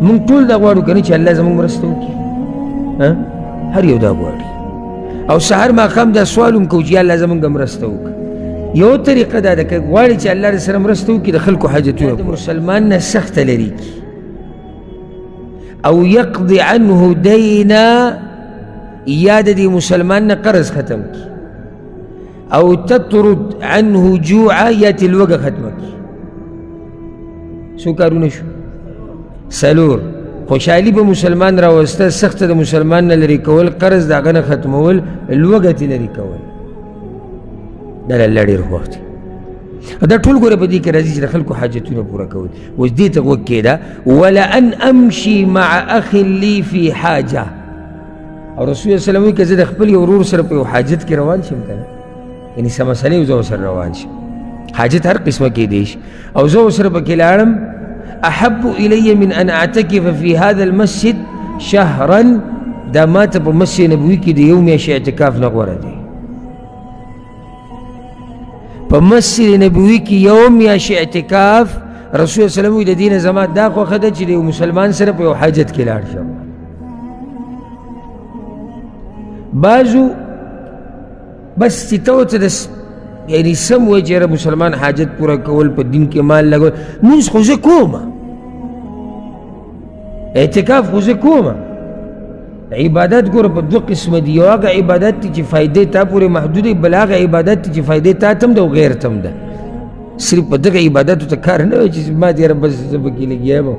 مونږ ټول دا غواړو که نه چې الله زموږ مرسته وکړي هر یو دا غواړي او سهار ماښام دا سوال هم کوو چې الله زموږ مرسته وکړه یو طریقه دا ده که غواړي چې الله سره مرسته وکړي د خلکو حاجتونه د مسلمان نه سخته لرې کړي او یقضي عنه دینا یا د دې مسلمان نه قرض ختم کړي او تطرد عنه جوعا یا تې لوږه ختمه کړي څو کارونه شو څلور خوشحالي به مسلمان راوسته سخته د مسلمان نه لرې کول قرض د هغه نه ختمول لوږه تې لرې کول دا له الله ډېر خوښ دی دا ټول ګوره په دې کې راځي چې د خلکو حاجتونه پوره کول اوس دې ته غوږ کېږده ولأن امشي مع اخ لي في حاجه او رسول الله صلی الله علیه وسلم وایي که زه د خپل یو ورور سره په یو حاجت کې روان شم که نه یعنې څه مسلې زه ورسره روان شم حاجت هر قسمه کېدی شي او زه ورسره پکې لاړم احب الی من ان اعتکف فی هذا المسجد شهرا دا ما ته په مسجد نبوي کې د یو میاشتې اعتکاف نه غوره دی په مسجد نبوي کې یو میاشتې اعتکاف رسول الله صلی الله علیه وسلم وایي د دې نه زما دا خوښه ده چې د یو مسلمان سره په یو حاجت کې لاړ شم بعضو بس چې ته ورته د یعنې سم وایي چې یاره مسلمان حاجت پوره کول په دین کې مال لګول مونځ خو زه کومه اعتکاف خو زه کومه عبادت ګوره په دوه قسمه دي یو هغه عبادت دی چې فایدې تا پورې محدود دی بل هغه عبادت دی چې فایدې تا ته هم ده او غیر ته هم ده صرف په دغه عبادتو ته کار نه وایي چې ما دې یاره بس زه پکې لګیا یم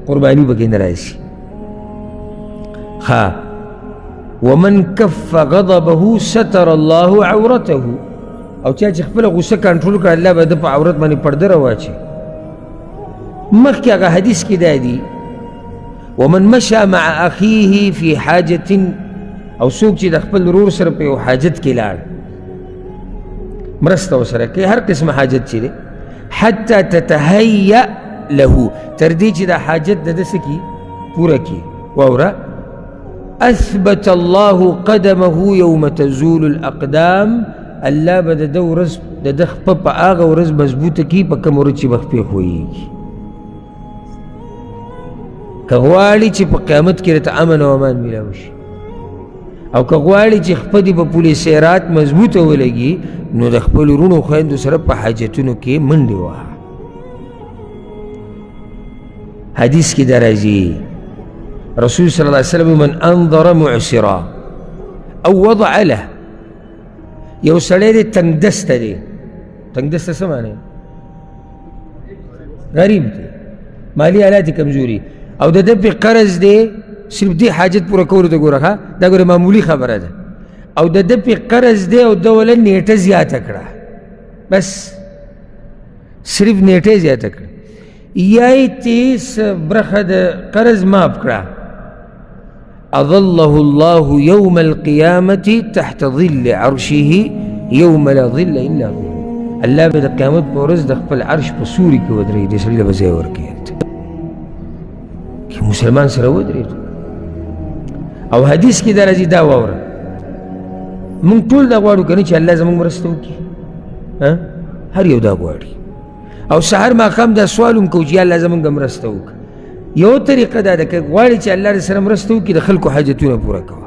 قرباني پکې نه راشي ښه ومن کف غضبه ستر الله عورته او چا چې خپله غصه کنټرول کړه الله به د په عورت باندې پرده راواچي مخکې هغه حدیث کې دا دی ومن مشى مع اخیه فی حاجة او څوک چې د خپل ورور سره په یو حاجت کې لاړ مرسته ورسره کوي هر قسمه حاجت چې دی حتی تتهیأ له تر دې چې دا حاجت د ده څه کي پوره کړي واوره اثبت الله قدمه یوم تزول الاقدام الله به د ده ورځ د ده خپه په هغه ورځ مضبوطه کړي په کومه ورځ چې به خپې ښویېږي که غواړي چې په قیامت کې راته امن او امان میلاو شي او که غواړي چې خپه دې په پل صراط مضبوطه ولګي نو د خپلو وروڼو خویندو سره په حاجتونو کې منډې وهه حدیث کې دا راځي رسول صلی الله علیه وسلم من انظر معسرا او وضع له یو سړی دی تنګ دسته دی تنګ دسته څه معنی غریب دی مالی حالات کمزوري او د ده پې قرض دی صرف دې حاجت پوره کولو ته ګوره ښه دا ګوره معمولي خبره ده او د ده پې قرض دی او ده وله نیټه زیاته کړه بس صرف نیټه زیاته کړه یا یې تیس برخه د قرض ماف کړه اظله الله یوم القیامة تحت ظل عرشه یوم لا ظل الا ظل الله به د قیامت په ورځ د خپل عرش په سوري کې ودرېږي دې سړي له به ځای ورکوي که مسلمان سره ودرېږي او حدیث کې دا راځي دا واوره مونږ ټول دا غواړو که نه چې الله زموږ مرسته وکړي هر یو دا غواړي او سهار ماښام دا سوال هم کوو چې الله زموږ مرسته وکړه یو طریقه دا ده که غواړي چې الله سره مرسته وکړي د خلکو حاجتونه پوره کوه